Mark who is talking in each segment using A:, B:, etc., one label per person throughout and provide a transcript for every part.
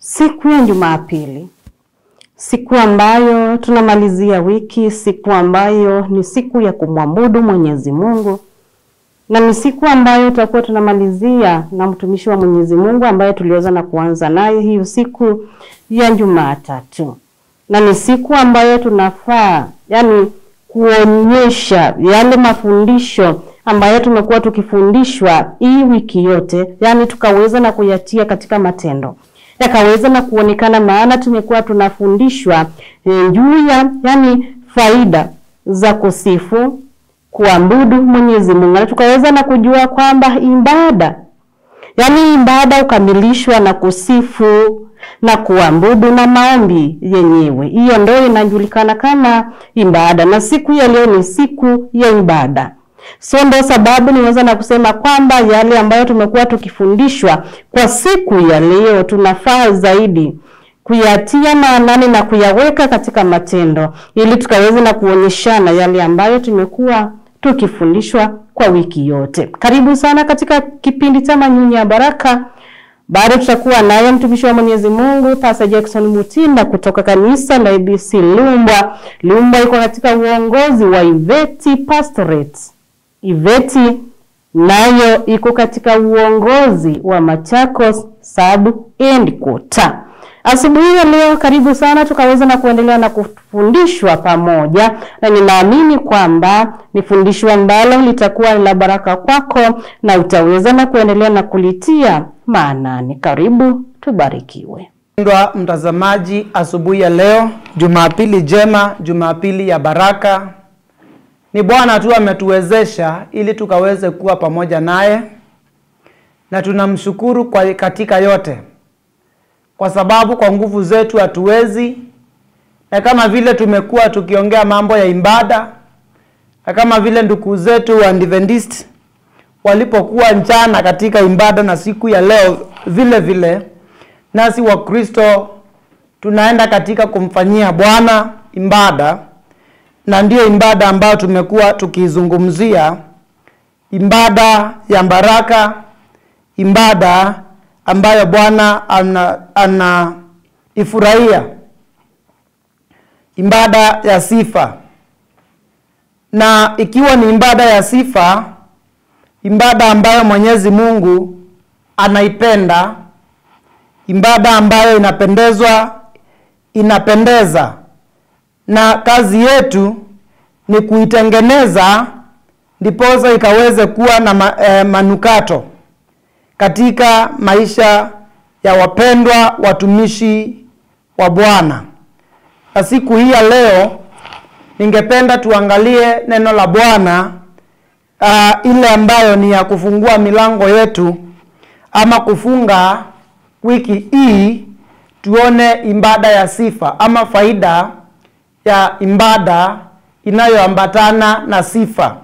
A: Siku ya Jumapili, siku ambayo tunamalizia wiki, siku ambayo ni siku ya kumwabudu Mwenyezi Mungu, na ni siku ambayo tutakuwa tunamalizia na mtumishi wa Mwenyezi Mungu ambaye tuliweza na kuanza naye hiyo siku ya Jumatatu. Na ni siku ambayo tunafaa kuonyesha yale mafundisho ambayo tumekuwa tukifundishwa hii wiki yote, tukaweza na kuyatia katika matendo, yakaweza na kuonekana, maana tumekuwa tunafundishwa juu ya faida za kusifu, kuabudu Mwenyezi Mungu. Na tukaweza na kujua kwamba ibada ukamilishwa na kusifu na kuabudu na maombi yenyewe. Hiyo ndio inajulikana kama ibada, na siku ya leo ni siku ya ibada. So ndio sababu niweza na kusema kwamba yale ambayo tumekuwa tukifundishwa kwa siku ya leo tunafaa zaidi kuyatia maanani na kuyaweka katika matendo, ili tukaweze na kuonyeshana yale ambayo tumekuwa tukifundishwa kwa wiki yote. Karibu sana katika kipindi cha Manyunyu ya Baraka. Baada tutakuwa naye mtumishi wa Mwenyezi Mungu Pastor Jackson Mutinda kutoka kanisa la ABC Lumbwa. Lumbwa iko katika uongozi wa Iveti Pastorate. Iveti nayo iko katika uongozi wa Machakos Sub Headquarters. Asubuhi ya leo karibu sana tukaweza na kuendelea na kufundishwa pamoja, na ninaamini kwamba ni fundisho ambalo litakuwa la baraka kwako na utaweza na kuendelea na kulitia maanani. Karibu, tubarikiwe.
B: Mpendwa mtazamaji, asubuhi ya leo, Jumapili njema, Jumapili ya baraka. Ni Bwana tu ametuwezesha ili tukaweze kuwa pamoja naye, na tunamshukuru kwa katika yote, kwa sababu kwa nguvu zetu hatuwezi. Na kama vile tumekuwa tukiongea mambo ya ibada, na kama vile ndugu zetu wa Adventist walipokuwa njana katika ibada, na siku ya leo vile vile nasi wa Kristo tunaenda katika kumfanyia Bwana ibada. Na ndio ibada ambayo tumekuwa tukizungumzia, ibada ya baraka, ibada ambayo Bwana ifurahia, ibada ya sifa. Na ikiwa ni ibada ya sifa, ibada ambayo Mwenyezi Mungu anaipenda, ibada ambayo inapendeza, na kazi yetu ni kuitengeneza ndiposa ikaweze kuwa na manukato katika maisha ya wapendwa watumishi wa Bwana. Na siku hii ya leo ningependa tuangalie neno la Bwana, ile ambayo ni ya kufungua milango yetu ama kufunga wiki hii. Tuone ibada ya sifa ama faida ya ibada inayoambatana na sifa,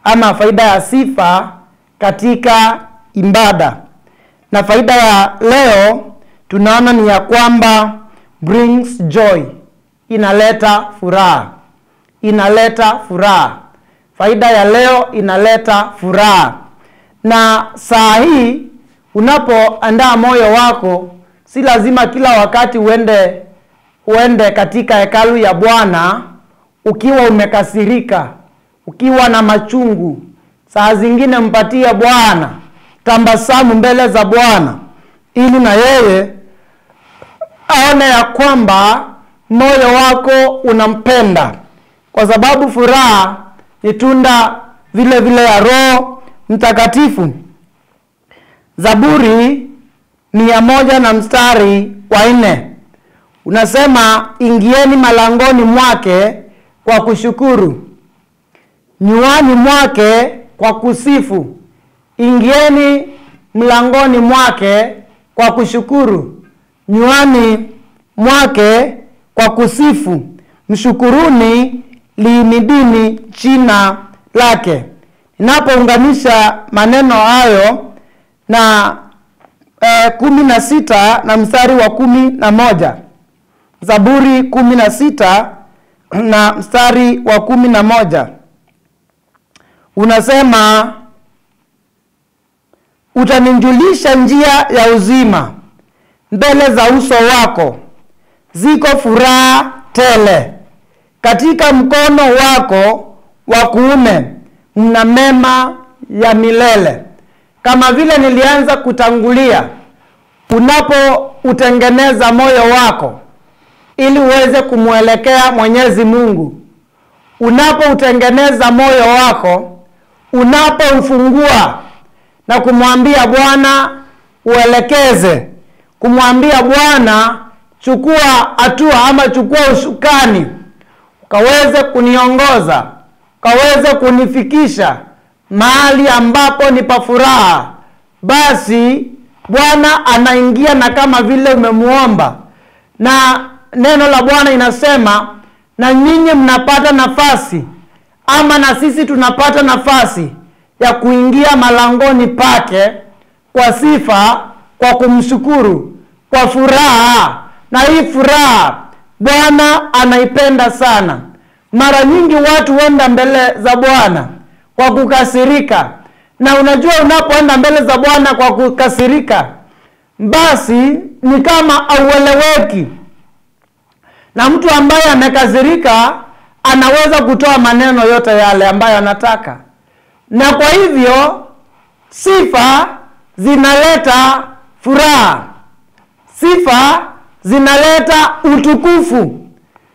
B: ama faida ya sifa katika ibada. Na faida ya leo tunaona ni ya kwamba brings joy, inaleta furaha. Inaleta furaha. Faida ya leo inaleta furaha. Na saa hii unapoandaa moyo wako, si lazima kila wakati uende katika hekalu ya Bwana ukiwa umekasirika, ukiwa na machungu. Saa zingine mpatie Bwana tambasamu mbele za Bwana, ili na yeye aone ya kwamba moyo wako unampenda, kwa sababu furaha ni tunda vile vile ya Roho Mtakatifu. Zaburi 100 na mstari wa 4 unasema, ingieni malangoni mwake kwa kushukuru, nyuani mwake kwa kusifu. Ingieni mlangoni mwake kwa kushukuru, nyuani mwake kwa kusifu. Mshukuruni, liimidini jina lake. Ninapounganisha maneno hayo na 16 na mstari wa 11, Zaburi 16 na mstari wa 11 unasema, utanijulisha njia ya uzima, mbele za uso wako ziko furaha tele. Katika mkono wako wa kuume mna mema ya milele. Kama vile nilianza kutangulia, unapoutengeneza moyo wako ili uweze kumuelekea Mwenyezi Mungu, unapoutengeneza moyo wako, unapoufungua na kumwambia Bwana uelekeze, kumwambia Bwana chukua hatua ama chukua usukani, ukaweze kuniongoza, ukaweze kunifikisha mahali ambapo ni pa furaha, basi Bwana anaingia na kama vile umemuomba. Na neno la Bwana inasema, na nyinyi mnapata nafasi, ama na sisi tunapata nafasi ya kuingia malangoni pake kwa sifa, kwa kumshukuru, kwa furaha. Na hii furaha Bwana anaipenda sana. Mara nyingi watu wenda mbele za Bwana kwa kukasirika. Na unajua unapoenda mbele za Bwana kwa kukasirika, basi ni kama haueleweki. Na mtu ambaye amekasirika anaweza kutoa maneno yote yale ambayo anataka. Na kwa hivyo sifa zinaleta furaha. Sifa zinaleta utukufu.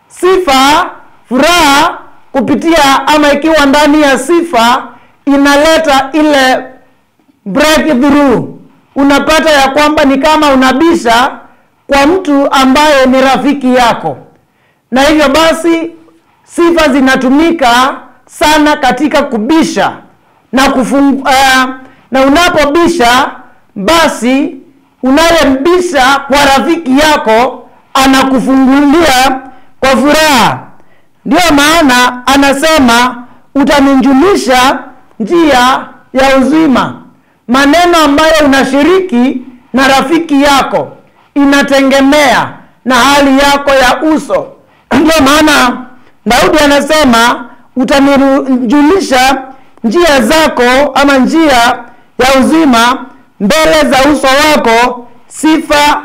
B: Sifa, furaha kupitia ama ikiwa ndani ya sifa inaleta ile breakthrough. Unapata ya kwamba ni kama unabisha kwa mtu ambaye ni rafiki yako. Na hivyo basi sifa zinatumika sana katika kubisha na na unapobisha, basi unayembisha kwa rafiki yako anakufungulia kwa furaha. Ndio maana anasema utanijulisha njia ya uzima. Maneno ambayo unashiriki na rafiki yako inategemea na hali yako ya uso. Ndio maana Daudi anasema utanijulisha njia zako ama njia ya uzima, mbele za uso wako sifa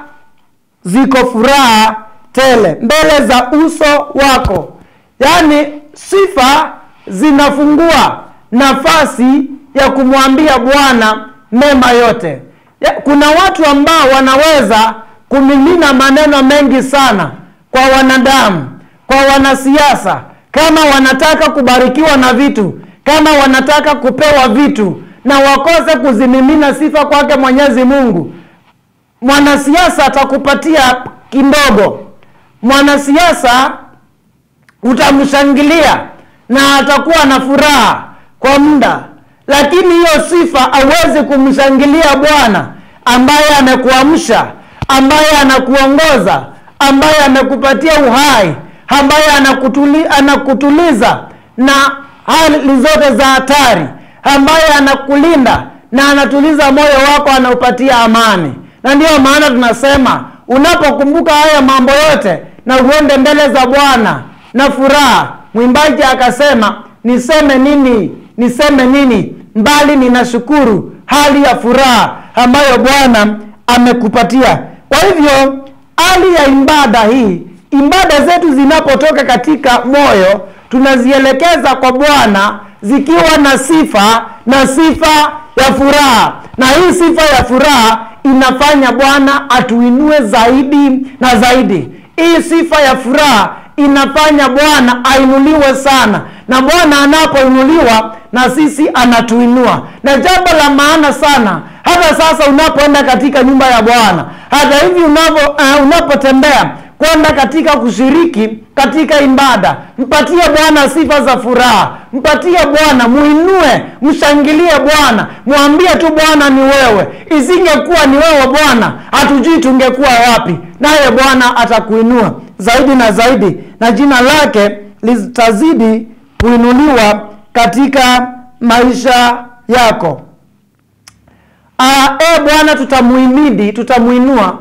B: ziko furaha tele. Mbele za uso wako, yani sifa zinafungua nafasi ya kumwambia Bwana mema yote. Kuna watu ambao wanaweza kumimina maneno mengi sana kwa wanadamu, kwa wanasiasa, kama wanataka kubarikiwa na vitu, kama wanataka kupewa vitu, na wakose kuzimimina sifa kwake Mwenyezi Mungu. Mwanasiasa atakupatia kidogo, mwanasiasa utamshangilia na atakuwa na furaha kwa muda, lakini hiyo sifa hauwezi kumshangilia Bwana ambaye amekuamsha, ambaye anakuongoza, ambaye amekupatia uhai, ambaye anakutuliza na hali zote za hatari, ambaye anakulinda na anatuliza moyo wako, anaupatia amani. Na ndio maana tunasema unapokumbuka haya mambo yote na uende mbele za Bwana na furaha. Mwimbaji akasema, niseme nini mbali ninashukuru hali ya furaha ambayo Bwana amekupatia. Kwa hivyo hali ya ibada hii, ibada zetu zinapotoka katika moyo, tunazielekeza kwa Bwana zikiwa na sifa ya furaha. Na hii sifa ya furaha inafanya Bwana atuinue zaidi na zaidi. Hii sifa ya furaha inafanya Bwana ainuliwe sana. Na Bwana anapoinuliwa, na sisi anatuinua. Na jambo la maana sana, hata sasa unapoenda katika nyumba ya Bwana, hata hivi unapotembea kwenda katika kushiriki katika ibada, mpatie Bwana sifa za furaha. Mpatie Bwana, muinue, mshangilie Bwana, mwambie tu Bwana ni wewe. Isingekuwa ni wewe Bwana, hatujui tungekuwa wapi. Naye Bwana atakuinua zaidi na zaidi, na jina lake litazidi kuinuliwa katika maisha yako. Bwana tutamuhimidi, tutamuinua.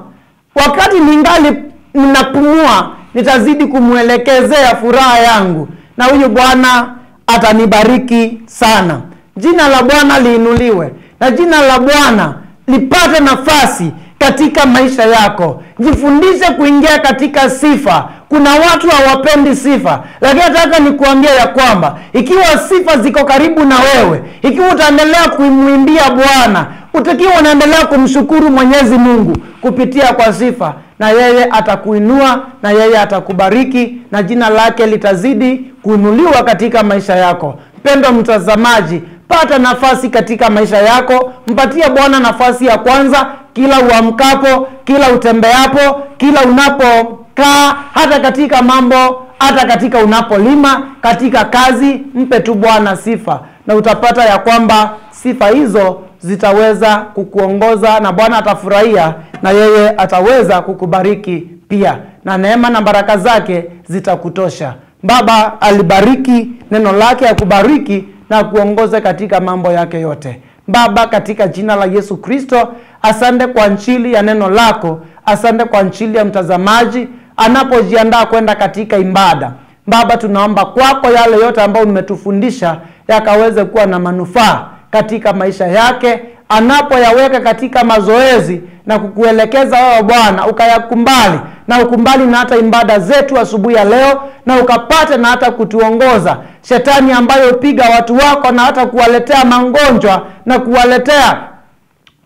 B: Wakati ningali ninapumua, nitazidi kumuelekezea furaha yangu, na huyu Bwana atanibariki sana. Jina la Bwana liinuliwe, na jina la Bwana lipate nafasi katika maisha yako. Jifundishe kuingia katika sifa. Kuna watu hawapendi sifa, lakini nataka nikuambia ya kwamba ikiwa sifa ziko karibu na wewe, ikiwa utaendelea kumwimbia Bwana, utakiwa unaendelea kumshukuru Mwenyezi Mungu kupitia kwa sifa, na yeye atakuinua, na yeye atakubariki, na jina lake litazidi kuinuliwa katika maisha yako. Mpendwa mtazamaji, pata nafasi katika maisha yako, mpatie Bwana nafasi ya kwanza kila uamkapo, kila utembeapo, kila unapokaa, hata katika mambo, hata katika unapolima, katika kazi, mpe tu Bwana sifa, na utapata ya kwamba sifa hizo zitaweza kukuongoza, na Bwana atafurahia, na yeye ataweza kukubariki pia, na neema na baraka zake zitakutosha. Baba alibariki neno lake, akubariki na kuongoza katika mambo yake yote. Baba, katika jina la Yesu Kristo, asante kwa injili ya neno lako, asante kwa injili ya mtazamaji anapojiandaa kwenda katika ibada. Baba, tunaomba kwako yale yote ambayo umetufundisha yakaweze kuwa na manufaa katika maisha yake, anapoyaweka katika mazoezi na kukuelekeza wewe Bwana, ukayakumbali na ukumbali na hata ibada zetu asubuhi ya leo, na ukapate na hata kutuongoza. Shetani ambayo upiga watu wako na hata kuwaletea magonjwa na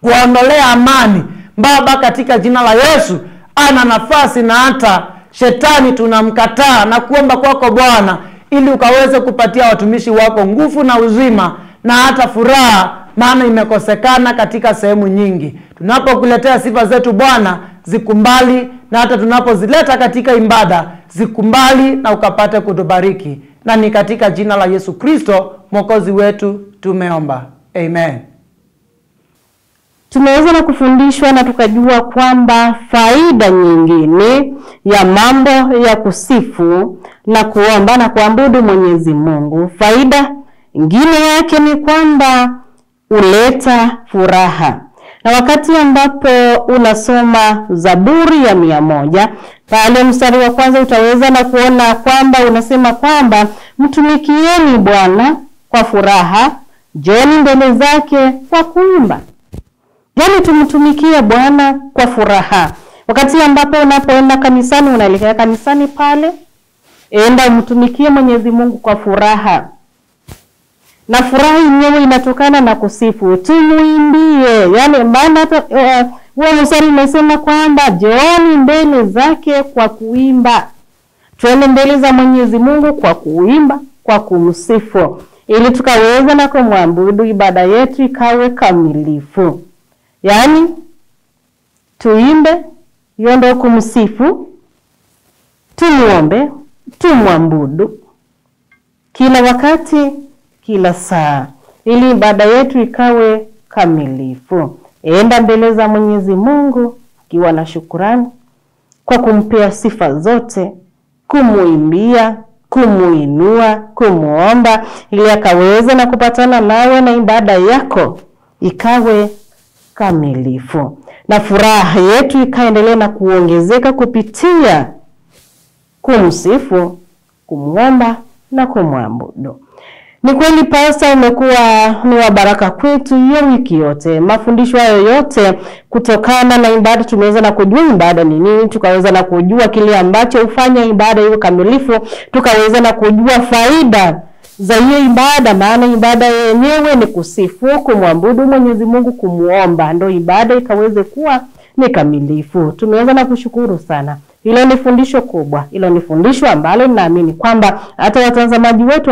B: kuwaondolea amani, Baba, katika jina la Yesu, ana nafasi, na hata shetani tunamkataa na kuomba kwako Bwana, ili ukaweze kupatia watumishi wako nguvu na uzima na hata furaha, maana imekosekana katika sehemu nyingi. Tunapokuletea sifa zetu Bwana, zikumbali, na hata tunapozileta katika ibada, zikumbali na ukapate kutubariki. Na ni katika jina la Yesu Kristo Mwokozi wetu tumeomba. Amen.
A: Tumeweza na kufundishwa na tukajua kwamba faida nyingine ya mambo ya kusifu na kuomba na kuabudu Mwenyezi Mungu, faida nyingine yake ni kwamba huleta furaha. Na wakati ambapo unasoma Zaburi ya 100, pale mstari wa kwanza utaweza na kuona kwamba unasema kwamba mtumikieni Bwana kwa furaha, njooni mbele zake kwa kuimba. Yaani tumtumikie Bwana kwa furaha. Wakati ambapo unapoenda kanisani, unaelekea kanisani pale, enda umtumikie Mwenyezi Mungu kwa furaha. Na furaha yenyewe inatokana na kusifu. Tumuimbie. Yaani maana hata mstari unasema kwamba njooni mbele zake kwa kuimba. Tuende mbele za Mwenyezi Mungu kwa kuimba, kwa kumsifu, ili tukaweza na kumwabudu, ibada yetu ikawe kamilifu. Yaani tuimbe, hiyo ndio kumsifu, tumuombe, tumwabudu kila wakati, kila saa, ili ibada yetu ikawe kamilifu. Enda mbele za Mwenyezi Mungu ukiwa na shukrani, kwa kumpea sifa zote, kumuimbia, kumuinua, kumuomba, ili akaweze na kupatana nawe na ibada yako ikawe kamilifu. Na furaha yetu ikaendelea na kuongezeka kupitia kumsifu, kumuomba na kumwabudu. Ni kweli pasta umekuwa ni wa baraka kwetu hiyo wiki yote. Mafundisho hayo yote kutokana na ibada, tumeweza na kujua ibada ni nini, tukaweza na kujua kile ambacho ufanya ibada iwe kamilifu, tukaweza na kujua faida za hiyo ibada, maana ibada yenyewe ni kusifu, kumwabudu Mwenyezi Mungu, kumuomba, ndio ibada ikaweze kuwa ni kamilifu. Tumeweza na kushukuru sana. Hilo ni fundisho kubwa. Hilo ni fundisho ambalo ninaamini kwamba hata watazamaji wetu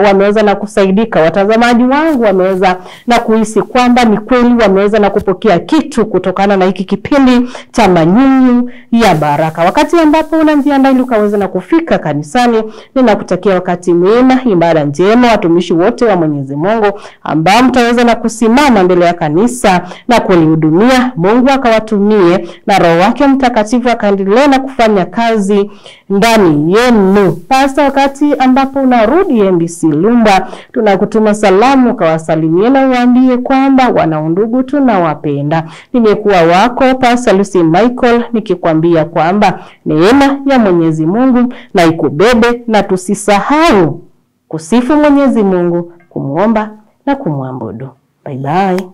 A: wameweza na kusaidika. Watazamaji wangu wameweza na kuhisi kwamba ni kweli, wameweza na kupokea kitu kutokana na hiki kipindi cha Manyunyu ya Baraka. Wakati ambapo unajiandaa ili ukaweza na kufika kanisani, ninakutakia wakati mwema, ibada njema, watumishi wote wa Mwenyezi Mungu ambao mtaweza na kusimama mbele ya kanisa na kulihudumia. Mungu akawatumie na Roho wake Mtakatifu akaendelee na kufanya kazi ndani yenu. Pasta, wakati ambapo unarudi MBC Lumba, tunakutuma salamu, kawasalimie na uambie kwamba wanaundugu tunawapenda. Nimekuwa wako Pastor Lucy Michael, nikikwambia kwamba neema ya Mwenyezi Mungu na ikubebe, na tusisahau kusifu Mwenyezi Mungu, kumuomba na kumwabudu. Bye bye.